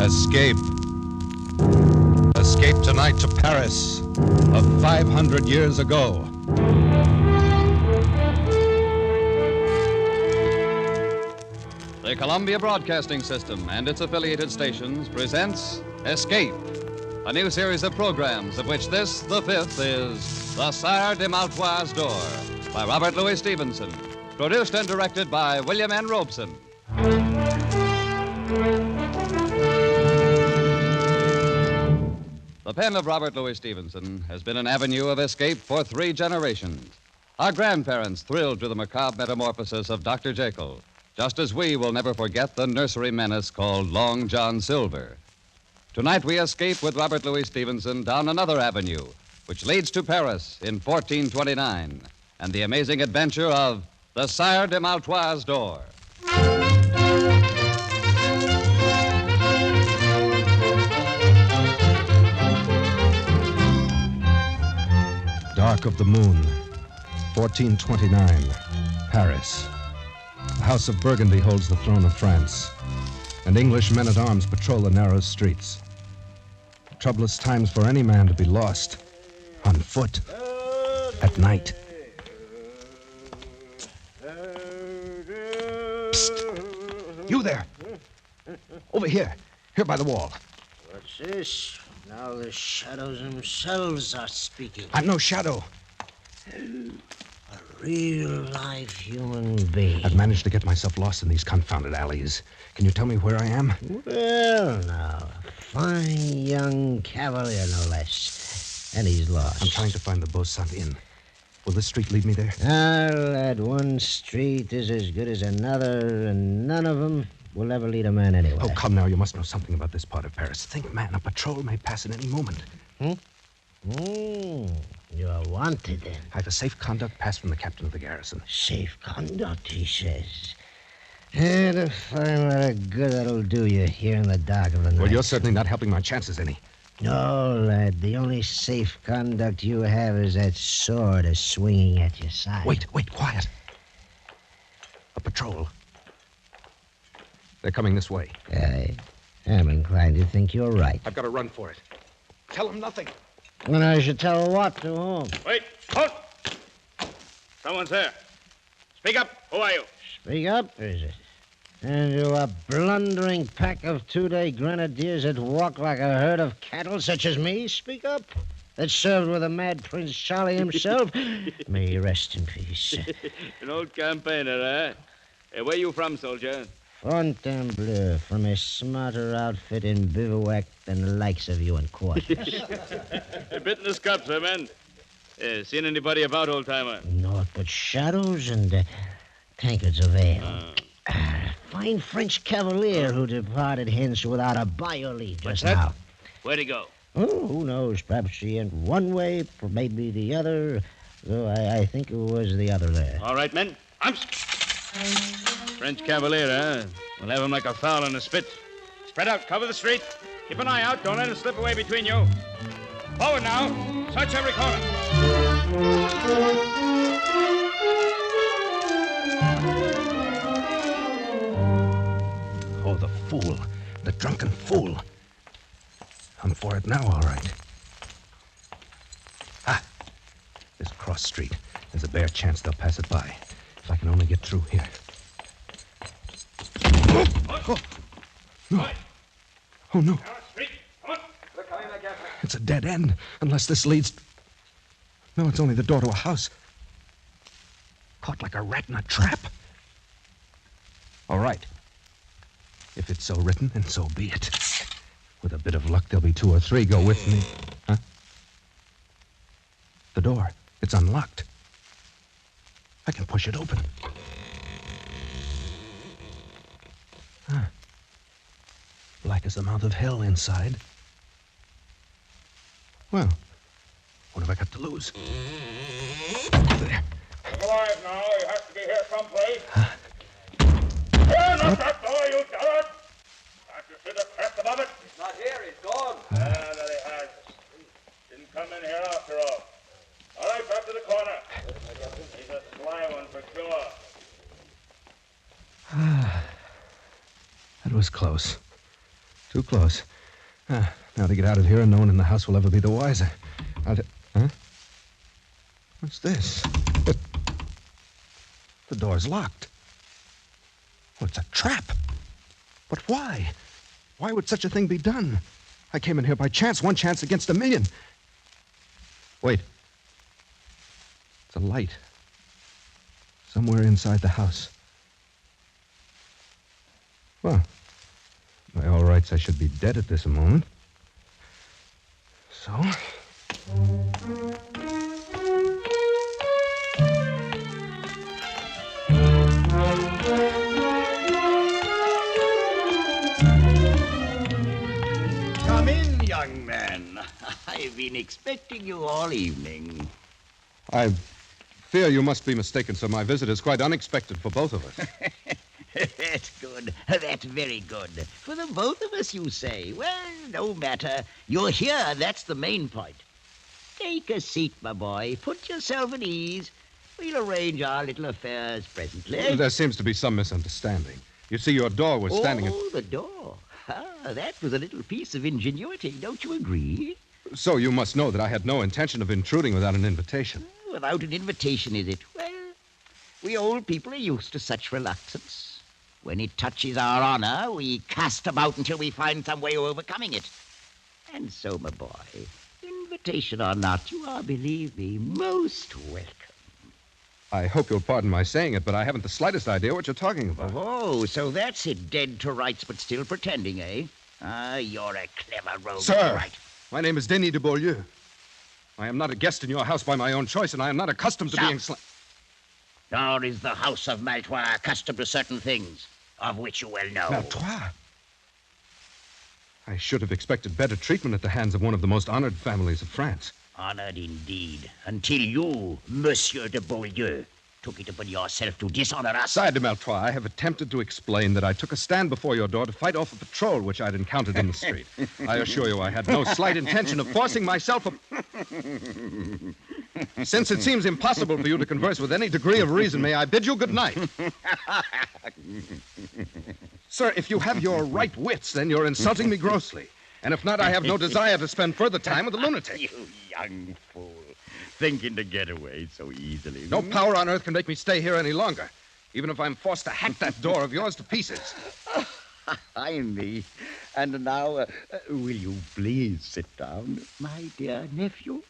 Escape. Escape tonight to Paris of 500 years ago. The Columbia Broadcasting System and its affiliated stations presents Escape, a new series of programs of which this, the fifth, is The Sire de Maletroit's Door by Robert Louis Stevenson, produced and directed by William N. Robeson. The pen of Robert Louis Stevenson has been an avenue of escape for 3 generations. Our grandparents thrilled to the macabre metamorphosis of Dr. Jekyll, just as we will never forget the nursery menace called Long John Silver. Tonight we escape with Robert Louis Stevenson down another avenue, which leads to Paris in 1429, and the amazing adventure of the Sire de Maletroit's Door. Dark of the moon, 1429, Paris. The House of Burgundy holds the throne of France, and English men-at-arms patrol the narrow streets. Troublous times for any man to be lost, on foot, at night. Psst! You there! Over here by the wall. What's this? Now the shadows themselves are speaking. I'm no shadow. A real live human being. I've managed to get myself lost in these confounded alleys. Can you tell me where I am? Well, now, a fine young cavalier, no less. And he's lost. I'm trying to find the Beau-Sant Inn. Will this street lead me there? Lad, one street is as good as another, and none of them will ever lead a man anywhere. Oh, come now. You must know something about this part of Paris. Think, man, a patrol may pass at any moment. You're wanted, then. I have a safe conduct pass from the captain of the garrison. Safe conduct, he says. And to find what a good that'll do you here in the dark of the night. Well, you're certainly not helping my chances any. No, lad. The only safe conduct you have is that sword swinging at your side. Wait, quiet. A patrol. They're coming this way. I'm inclined to think you're right. I've got to run for it. Tell them nothing. And I should tell what to whom? Wait, halt! Someone's there. Speak up. Who are you? Speak up, is it? And you a blundering pack of 2-day grenadiers that walk like a herd of cattle, such as me? Speak up. That served with the mad Prince Charlie himself. May he rest in peace. An old campaigner, eh? Hey, where you from, soldier? Fontainebleau, from a smarter outfit in bivouac than the likes of you in quarters. A bit in the scups, eh, man? Seen anybody about, old-timer? Naught but shadows and tankards of ale. Fine French cavalier who departed hence without a bio leave just now. Where'd he go? Oh, who knows? Perhaps he went one way, maybe the other. Though I think it was the other there. All right, men. Arms. French cavalier, huh? We'll have him like a fowl in a spit. Spread out. Cover the street. Keep an eye out. Don't let him slip away between you. Forward now. Search every corner. Oh, the fool. The drunken fool. I'm for it now, all right. This cross street. There's a bare chance they'll pass it by. If I can only get through here. Oh, no. Oh, no. It's a dead end, unless this leads... No, it's only the door to a house. Caught like a rat in a trap. All right. If it's so written, then so be it. With a bit of luck, there'll be 2 or 3 go with me. Huh? The door. It's unlocked. I can push it open. Black as the mouth of hell inside. Well, what have I got to lose? There. Look alive now. You have to be here someplace. Not that door, you dare! Can't you see the crest above it? He's not here. He's gone. That he has. Didn't come in here after all. All right, back to the corner. He's a sly one for sure. That was close. Too close. Now to get out of here, and no one in the house will ever be the wiser. Huh? What's this? The door's locked. Oh, it's a trap. But why? Why would such a thing be done? I came in here by chance, one chance against a million. Wait. It's a light. Somewhere inside the house. Well, by all rights, I should be dead at this moment. So... Come in, young man. I've been expecting you all evening. I fear you must be mistaken, sir. My visit is quite unexpected for both of us. That's good. That's very good. For the both of us, you say. Well, no matter. You're here. That's the main point. Take a seat, my boy. Put yourself at ease. We'll arrange our little affairs presently. There seems to be some misunderstanding. You see, your door was standing... Oh, the door. That was a little piece of ingenuity. Don't you agree? So you must know that I had no intention of intruding without an invitation. Without an invitation, is it? Well, we old people are used to such reluctance. When it touches our honor, we cast about until we find some way of overcoming it. And so, my boy, invitation or not, you are, believe me, most welcome. I hope you'll pardon my saying it, but I haven't the slightest idea what you're talking about. Oh, so that's it, dead to rights but still pretending, eh? You're a clever rogue. Sir, all right. My name is Denis de Beaulieu. I am not a guest in your house by my own choice, and I am not accustomed to being Nor is the house of Maletroit accustomed to certain things, of which you well know. Maletroit? I should have expected better treatment at the hands of one of the most honored families of France. Honored indeed, until you, Monsieur de Beaulieu, took it upon yourself to dishonor us. Sire de Maletroit, I have attempted to explain that I took a stand before your door to fight off a patrol which I'd encountered in the street. I assure you I had no slight intention of forcing myself Since it seems impossible for you to converse with any degree of reason, may I bid you good night? Sir, if you have your right wits, then you're insulting me grossly. And if not, I have no desire to spend further time with a lunatic. You young fool. Thinking to get away so easily. No power on earth can make me stay here any longer, even if I'm forced to hack that door of yours to pieces. I me. And now, will you please sit down, my dear nephew?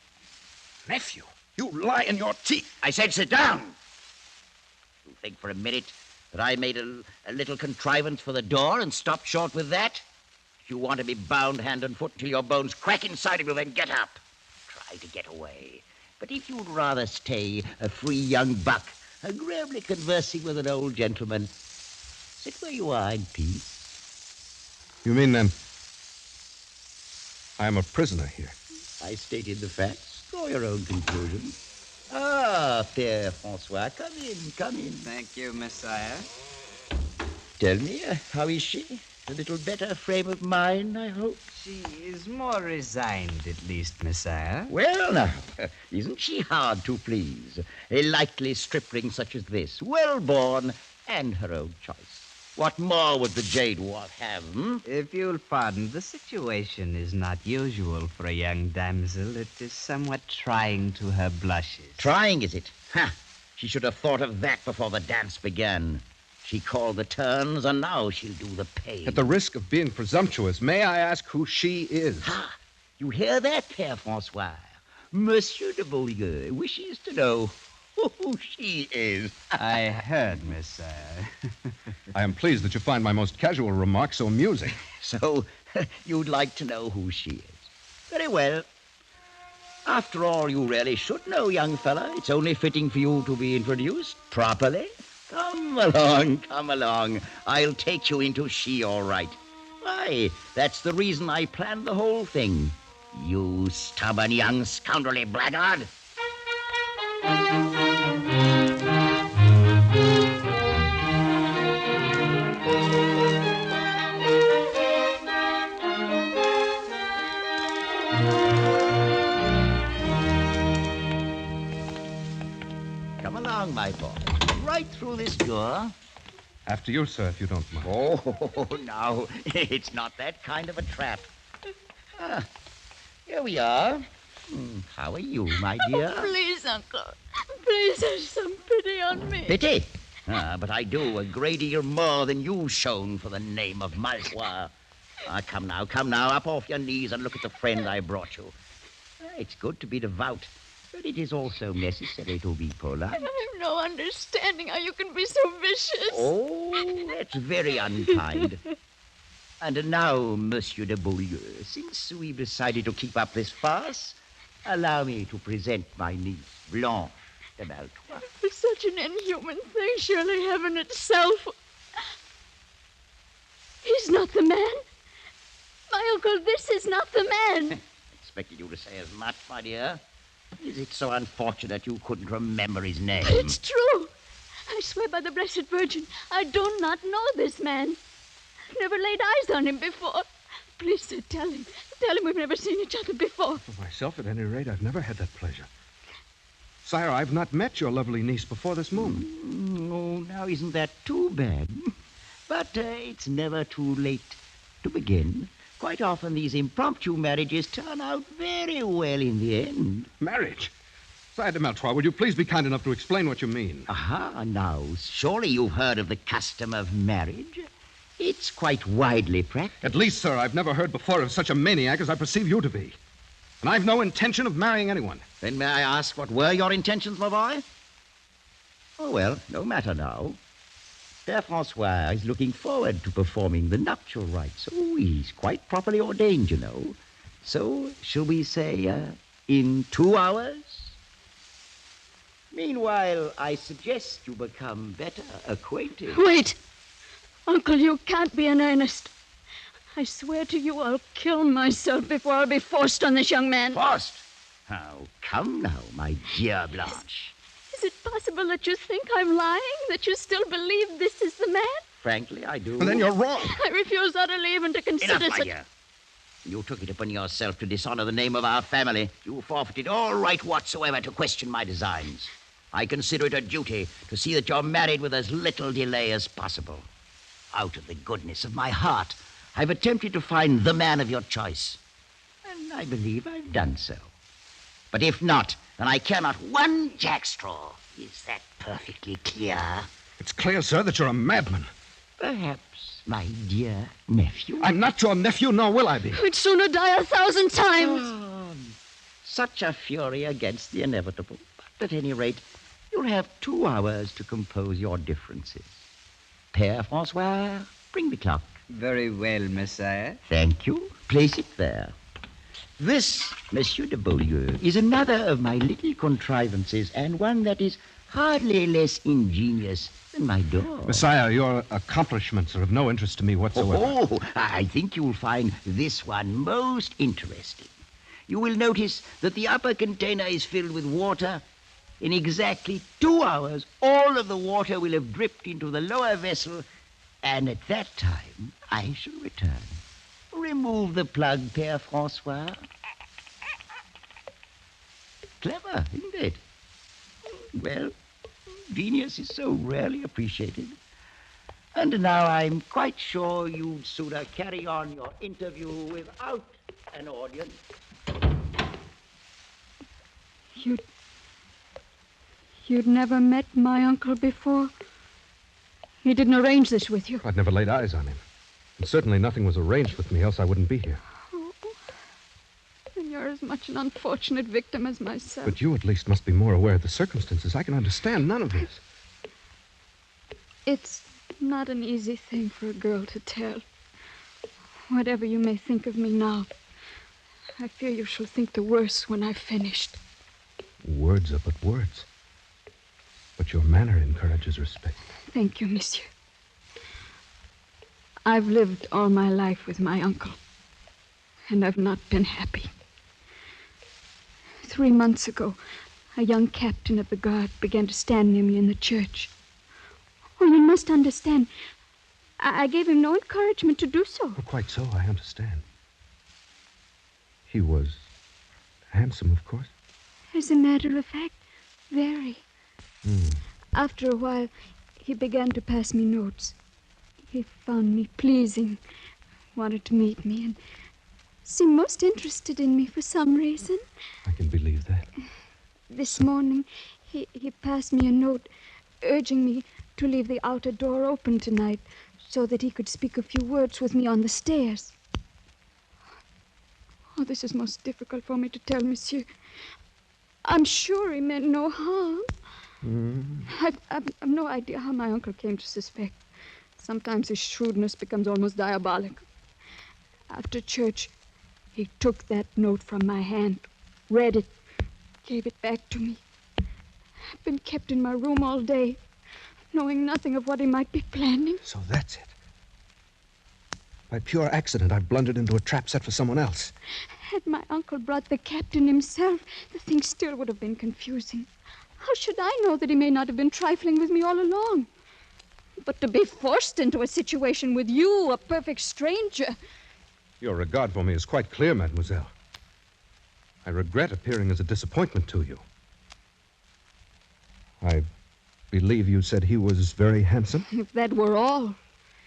Nephew, you lie in your teeth. I said sit down. You think for a minute that I made a little contrivance for the door and stopped short with that? If you want to be bound hand and foot till your bones crack inside of you, then get up. Try to get away. But if you'd rather stay a free young buck, agreeably conversing with an old gentleman, sit where you are in peace. You mean, then, I am a prisoner here? I stated the facts. Draw your own conclusion. Ah, Père François, come in, come in. Thank you, Messiah. Tell me, how is she? A little better frame of mind, I hope? She is more resigned, at least, Messiah. Well, now, isn't she hard to please? A likely stripling such as this, well-born, and her own choice. What more would the jade wolf have, If you'll pardon, the situation is not usual for a young damsel. It is somewhat trying to her blushes. Trying, is it? Ha! She should have thought of that before the dance began. She called the turns, and now she'll do the pay. At the risk of being presumptuous, may I ask who she is? Ha! You hear that, Père François? Monsieur de Beaulieu wishes to know who she is. I heard, Messiah. I am pleased that you find my most casual remark so amusing. So, you'd like to know who she is. Very well. After all, you really should know, young fella. It's only fitting for you to be introduced properly. Come along, come along. I'll take you into she, all right. Why, that's the reason I planned the whole thing. You stubborn young scoundrelly blackguard. Come along, my boy. Right through this door. After you, sir, if you don't mind. Oh, no, it's not that kind of a trap. Here we are. How are you, my dear? Oh, please, Uncle. Please have some pity on me. Pity? But I do a great deal more than you've shown for the name of Maletroit. Come now, up off your knees and look at the friend I brought you. It's good to be devout, but it is also necessary to be polite. I have no understanding how you can be so vicious. Oh, that's very unkind. And now, Monsieur de Beaulieu, since we've decided to keep up this farce, allow me to present my niece, Blanche de Maletroit. It's such an inhuman thing, surely heaven itself. He's not the man. My uncle, this is not the man. Expected you to say as much, my dear. Is it so unfortunate you couldn't remember his name? But it's true. I swear by the Blessed Virgin, I do not know this man. I've never laid eyes on him before. Please, sir, tell him. Tell him we've never seen each other before. For myself, at any rate, I've never had that pleasure. Sire, I've not met your lovely niece before this moment. Oh, now isn't that too bad? But it's never too late to begin. Quite often these impromptu marriages turn out very well in the end. Marriage? Sire de Maletroit, will you please be kind enough to explain what you mean? Aha, now, surely you've heard of the custom of marriage. It's quite widely practiced. At least, sir, I've never heard before of such a maniac as I perceive you to be. And I've no intention of marrying anyone. Then may I ask what were your intentions, my boy? Oh, well, no matter now. Père Francois is looking forward to performing the nuptial rites. Oh, he's quite properly ordained, you know. So, shall we say, in 2 hours? Meanwhile, I suggest you become better acquainted. Wait. Uncle, you can't be in earnest. I swear to you I'll kill myself before I'll be forced on this young man. Forced? Oh, come now, my dear Blanche. Is it possible that you think I'm lying? That you still believe this is the man? Frankly, I do. Well, then you're wrong. I refuse utterly even to consider Enough, my such... dear. You took it upon yourself to dishonor the name of our family. You forfeited all right whatsoever to question my designs. I consider it a duty to see that you're married with as little delay as possible. Out of the goodness of my heart, I've attempted to find the man of your choice. And I believe I've done so. But if not, then I care not one jackstraw. Is that perfectly clear? It's clear, sir, that you're a madman. Perhaps, my dear nephew. I'm not your nephew, nor will I be. I'd sooner die 1,000 times. Such a fury against the inevitable. But at any rate, you'll have 2 hours to compose your differences. Père Francois, bring the clock. Very well, Messiah. Thank you. Place it there. This, Monsieur de Beaulieu, is another of my little contrivances, and one that is hardly less ingenious than my door. Messiah, your accomplishments are of no interest to me whatsoever. Oh, I think you'll find this one most interesting. You will notice that the upper container is filled with water. In exactly 2 hours, all of the water will have dripped into the lower vessel, and at that time, I shall return. Remove the plug, Père Francois. Clever, isn't it? Well, genius is so rarely appreciated. And now I'm quite sure you'd sooner carry on your interview without an audience. You'd never met my uncle before? He didn't arrange this with you? I'd never laid eyes on him. And certainly nothing was arranged with me, else I wouldn't be here. Oh, then you're as much an unfortunate victim as myself. But you at least must be more aware of the circumstances. I can understand none of this. It's not an easy thing for a girl to tell. Whatever you may think of me now, I fear you shall think the worse when I've finished. Words are but words. But your manner encourages respect. Thank you, monsieur. I've lived all my life with my uncle, and I've not been happy. 3 months ago, a young captain of the guard began to stand near me in the church. Oh, you must understand. I gave him no encouragement to do so. Oh, quite so, I understand. He was handsome, of course. As a matter of fact, very. After a while, he began to pass me notes. He found me pleasing, wanted to meet me, and seemed most interested in me for some reason. I can believe that. This morning, he passed me a note urging me to leave the outer door open tonight so that he could speak a few words with me on the stairs. Oh, this is most difficult for me to tell, monsieur. I'm sure he meant no harm. I've no idea how my uncle came to suspect. Sometimes his shrewdness becomes almost diabolical. After church, he took that note from my hand, read it, gave it back to me. I've been kept in my room all day, knowing nothing of what he might be planning. So that's it. By pure accident, I've blundered into a trap set for someone else. Had my uncle brought the captain himself, the thing still would have been confusing. How should I know that he may not have been trifling with me all along? But to be forced into a situation with you, a perfect stranger... Your regard for me is quite clear, mademoiselle. I regret appearing as a disappointment to you. I believe you said he was very handsome? If that were all.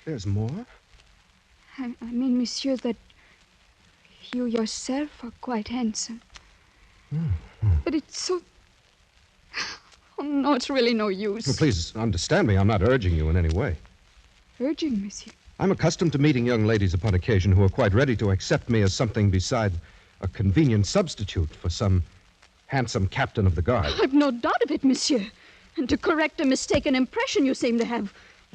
There's more? I mean, monsieur, that you yourself are quite handsome. But it's so... Oh, no, it's really no use. Well, please understand me. I'm not urging you in any way. Urging, monsieur? I'm accustomed to meeting young ladies upon occasion who are quite ready to accept me as something beside a convenient substitute for some handsome captain of the guard. I've no doubt of it, monsieur. And to correct a mistaken impression you seem to have,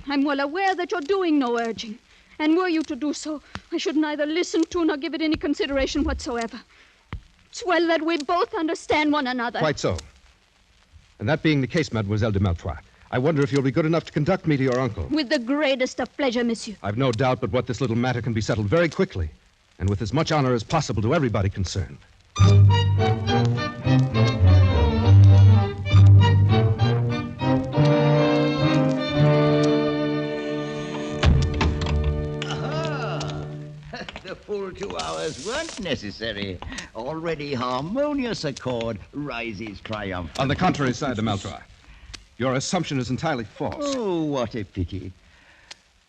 I'm well aware that you're doing no urging. And were you to do so, I should neither listen to nor give it any consideration whatsoever. It's well that we both understand one another. Quite so. And that being the case, Mademoiselle de Maletroit, I wonder if you'll be good enough to conduct me to your uncle. With the greatest of pleasure, monsieur. I've no doubt but what this little matter can be settled very quickly, and with as much honor as possible to everybody concerned. The full 2 hours weren't necessary. Already harmonious accord rises triumphant. On the contrary, Sire de Maletroit, your assumption is entirely false. Oh, what a pity.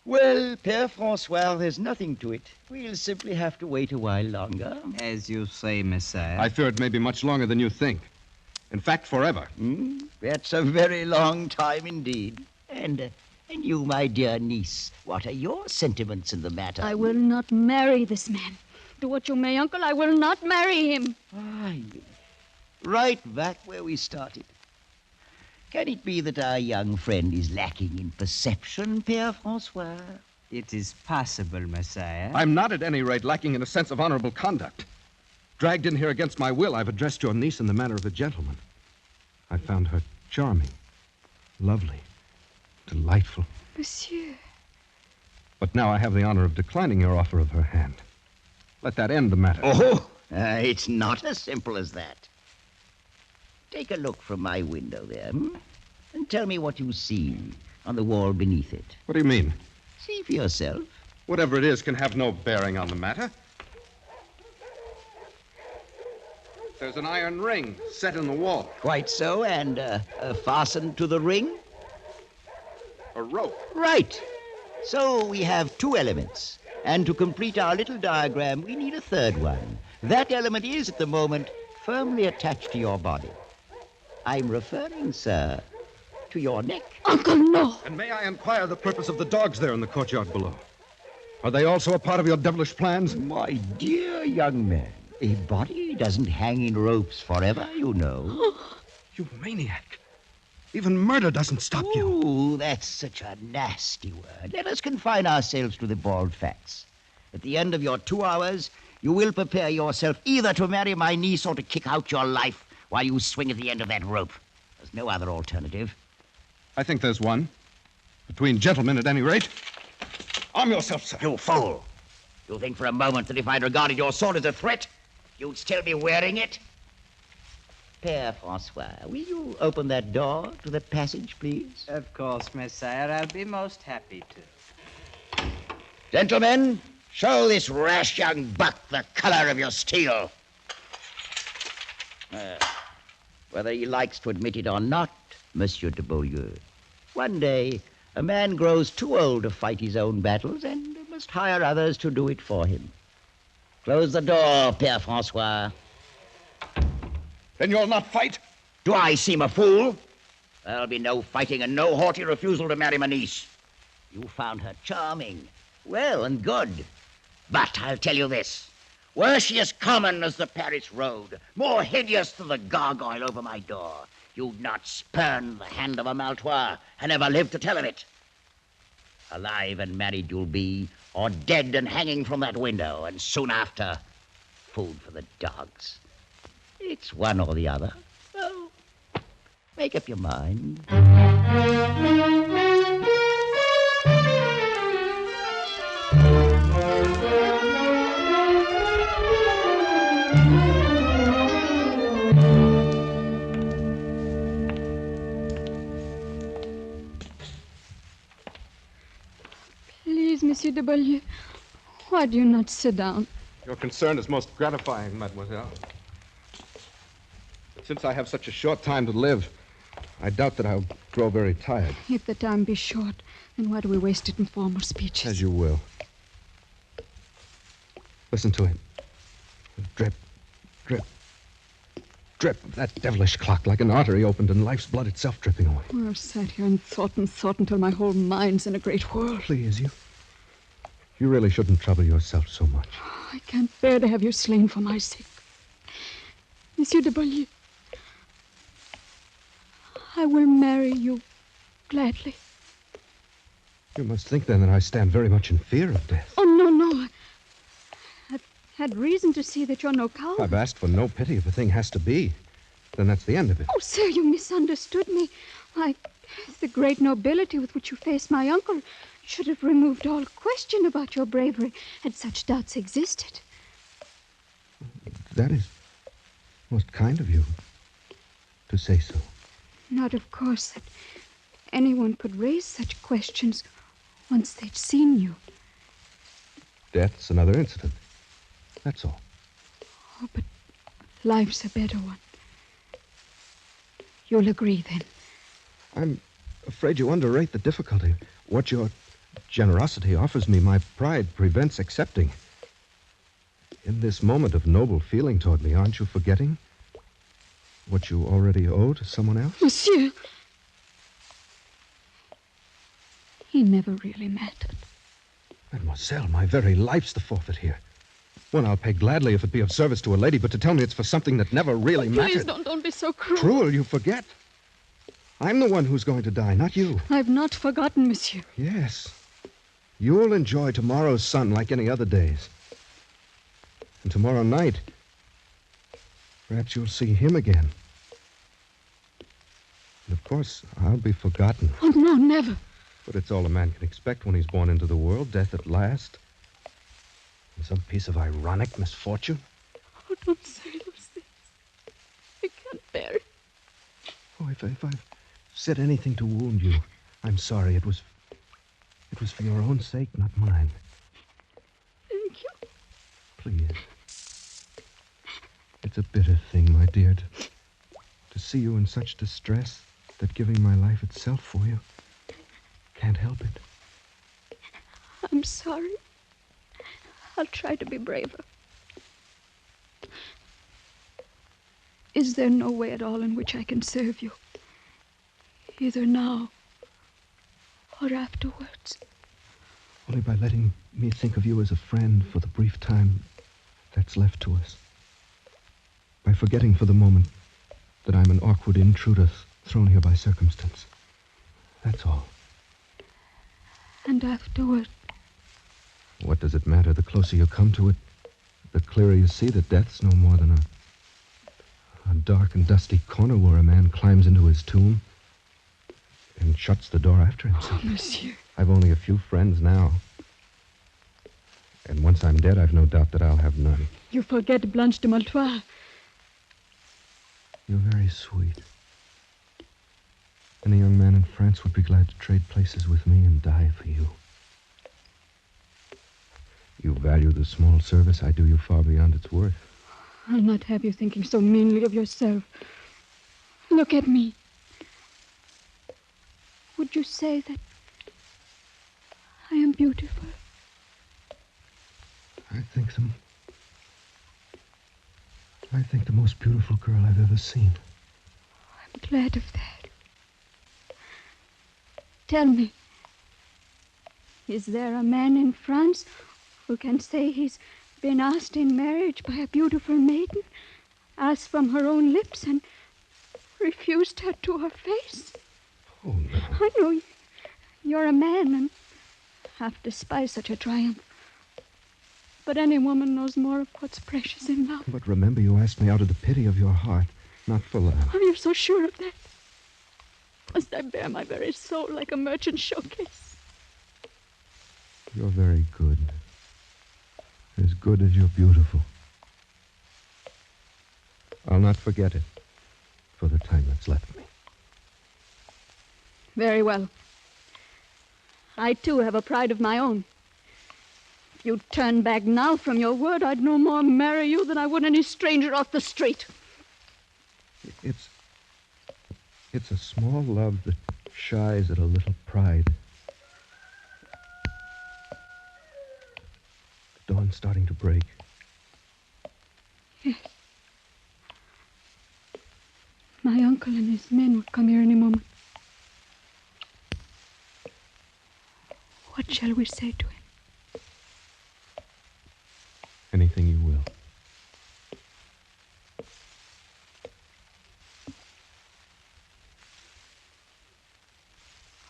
Well, Père François, there's nothing to it. We'll simply have to wait a while longer. As you say, Messiah. I fear it may be much longer than you think. In fact, forever. That's a very long time indeed. And you, my dear niece, what are your sentiments in the matter? I will not marry this man. Do what you may, uncle, I will not marry him. Right back where we started. Can it be that our young friend is lacking in perception, Père François? It is possible, Messiah. I'm not at any rate lacking in a sense of honorable conduct. Dragged in here against my will, I've addressed your niece in the manner of a gentleman. I found her charming, lovely, delightful. Monsieur. But now I have the honor of declining your offer of her hand. Let that end the matter. It's not as simple as that. Take a look from my window there, and tell me what you see on the wall beneath it. What do you mean? See for yourself. Whatever it is can have no bearing on the matter. There's an iron ring set in the wall. Quite so, and fastened to the ring? A rope. Right. So we have 2 elements. And to complete our little diagram, we need a third one. That element is, at the moment, firmly attached to your body. I'm referring, sir, to your neck. Uncle, no. And may I inquire the purpose of the dogs there in the courtyard below? Are they also a part of your devilish plans? My dear young man, a body doesn't hang in ropes forever, you know. You maniac. Even murder doesn't stop you. Ooh, that's such a nasty word. Let us confine ourselves to the bald facts. At the end of your 2 hours, you will prepare yourself either to marry my niece or to kick out your life while you swing at the end of that rope. There's no other alternative. I think there's one. Between gentlemen, at any rate. Arm yourself, sir. You fool. You think for a moment that if I'd regarded your sword as a threat, you'd still be wearing it? Père François, will you open that door to the passage, please? Of course, Messiah. I'll be most happy to. Gentlemen, show this rash young buck the color of your steel. Whether he likes to admit it or not, Monsieur de Beaulieu, one day A man grows too old to fight his own battles and must hire others to do it for him. Close the door, Père Francois. Then you'll not fight? Do I seem a fool? There'll be no fighting and no haughty refusal to marry my niece. You found her charming, well and good. But I'll tell you this. Were she as common as the Paris road, more hideous than the gargoyle over my door, you'd not spurn the hand of a Maletroit and ever live to tell of it. Alive and married you'll be, or dead and hanging from that window, and soon after, food for the dogs. It's one or the other. Well, make up your mind. Please, Monsieur de Beaulieu, why do you not sit down? Your concern is most gratifying, mademoiselle. But since I have such a short time to live, I doubt that I'll grow very tired. If the time be short, then why do we waste it in formal speeches? As you will. Listen to it. Drip, drip, drip. That devilish clock, like an artery opened and life's blood itself dripping away. Well, I've sat here and thought until my whole mind's in a great whirl. Please, you really shouldn't trouble yourself so much. I can't bear to have you slain for my sake. Monsieur de Beaulieu, I will marry you gladly. You must think, then, that I stand very much in fear of death. Oh, no. I've had reason to see that you're no coward. I've asked for no pity. If a thing has to be, then that's the end of it. Oh, sir, you misunderstood me. Why, the great nobility with which you faced my uncle should have removed all question about your bravery had such doubts existed. That is most kind of you to say so. Not, of course, that anyone could raise such questions once they'd seen you. Death's another incident. That's all. Oh, but life's a better one. You'll agree, then? I'm afraid you underrate the difficulty. What your generosity offers me, my pride prevents accepting. In this moment of noble feeling toward me, aren't you forgetting what you already owe to someone else? Monsieur! He never really mattered. Mademoiselle, my very life's the forfeit here. One I'll pay gladly if it be of service to a lady, but to tell me it's for something that never really mattered. Please don't be so cruel. Cruel, you forget. I'm the one who's going to die, not you. I've not forgotten, monsieur. Yes. You'll enjoy tomorrow's sun like any other days. And tomorrow night, perhaps you'll see him again. And of course, I'll be forgotten. Oh, no, never. But it's all a man can expect when he's born into the world, death at last. And some piece of ironic misfortune. Oh, don't say those things. I can't bear it. Oh, if I've said anything to wound you, I'm sorry. It was for your own sake, not mine. Thank you. Please. It's a bitter thing, my dear, to see you in such distress that giving my life itself for you can't help it. I'm sorry. I'll try to be braver. Is there no way at all in which I can serve you? Either now or afterwards? Only by letting me think of you as a friend for the brief time that's left to us. By forgetting for the moment that I'm an awkward intruder thrown here by circumstance. That's all. And afterward? What does it matter? The closer you come to it, the clearer you see that death's no more than a dark and dusty corner where a man climbs into his tomb and shuts the door after himself. Oh, monsieur. I've only a few friends now. And once I'm dead, I've no doubt that I'll have none. You forget Blanche de Maletroit. You're very sweet. Any young man in France would be glad to trade places with me and die for you. You value the small service I do you far beyond its worth. I'll not have you thinking so meanly of yourself. Look at me. Would you say that beautiful? I think the most beautiful girl I've ever seen. I'm glad of that. Tell me, is there a man in France who can say he's been asked in marriage by a beautiful maiden, asked from her own lips, and refused her to her face? Oh, no. I know you're a man and half despise such a triumph. But any woman knows more of what's precious in love. But remember, you asked me out of the pity of your heart, not for love. Oh, you're so sure of that? Must I bear my very soul like a merchant showcase? You're very good. As good as you're beautiful. I'll not forget it for the time that's left me. Very well. I, too, have a pride of my own. If you'd turn back now from your word, I'd no more marry you than I would any stranger off the street. It's a small love that shies at a little pride. The dawn's starting to break. Yes. My uncle and his men will come here any moment. What shall we say to him? Anything you will.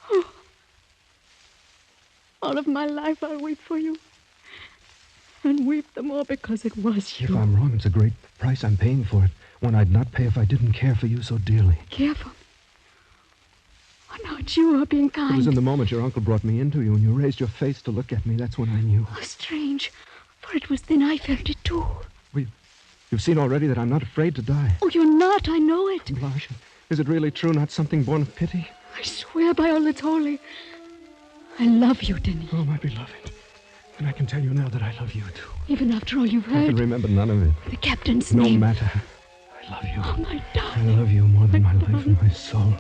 Oh. All of my life I'll weep for you. And weep the more because it was you. If I'm wrong, it's a great price I'm paying for it. One I'd not pay if I didn't care for you so dearly. Care for me? Oh, no, it's you who are being kind. It was in the moment your uncle brought me into you, and you raised your face to look at me. That's when I knew. Oh, strange. For it was then I felt it, too. Well, you've seen already that I'm not afraid to die. Oh, you're not. I know it. Blanche, is it really true, not something born of pity? I swear by all that's holy. I love you, Denny. Oh, my beloved. And I can tell you now that I love you, too. Even after all you've heard. I can remember none of it. The captain's No name. matter. I love you. Oh, my I darling. love you more than my life and my soul.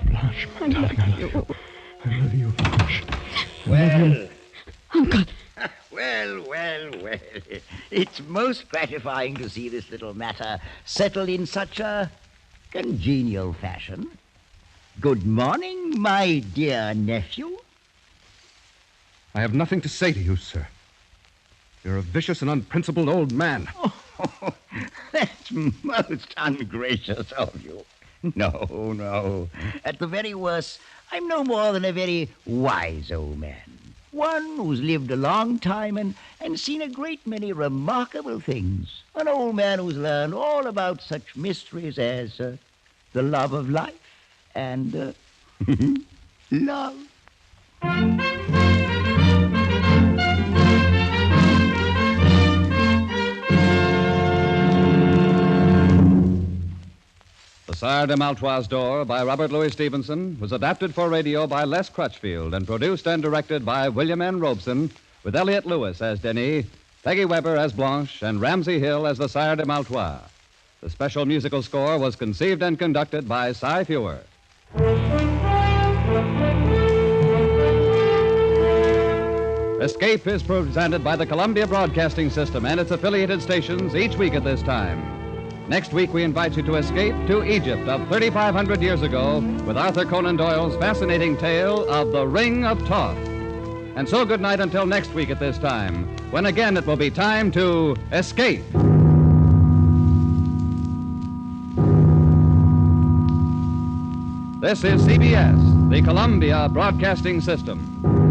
Blanche, my darling, I love you. you. I love you, Blanche. Well, Uncle. well. It's most gratifying to see this little matter settled in such a congenial fashion. Good morning, my dear nephew. I have nothing to say to you, sir. You're a vicious and unprincipled old man. Oh, that's most ungracious of you. No. At the very worst, I'm no more than a very wise old man. One who's lived a long time and seen a great many remarkable things. An old man who's learned all about such mysteries as the love of life and love. The Sire de Maltois Door by Robert Louis Stevenson was adapted for radio by Les Crutchfield and produced and directed by William N. Robeson, with Elliot Lewis as Denis, Peggy Weber as Blanche, and Ramsey Hill as the Sire de Maltois. The special musical score was conceived and conducted by Cy Fewer. Escape is presented by the Columbia Broadcasting System and its affiliated stations each week at this time. Next week, we invite you to escape to Egypt of 3,500 years ago with Arthur Conan Doyle's fascinating tale of the Ring of Thoth. And so good night until next week at this time, when again it will be time to escape. This is CBS, the Columbia Broadcasting System.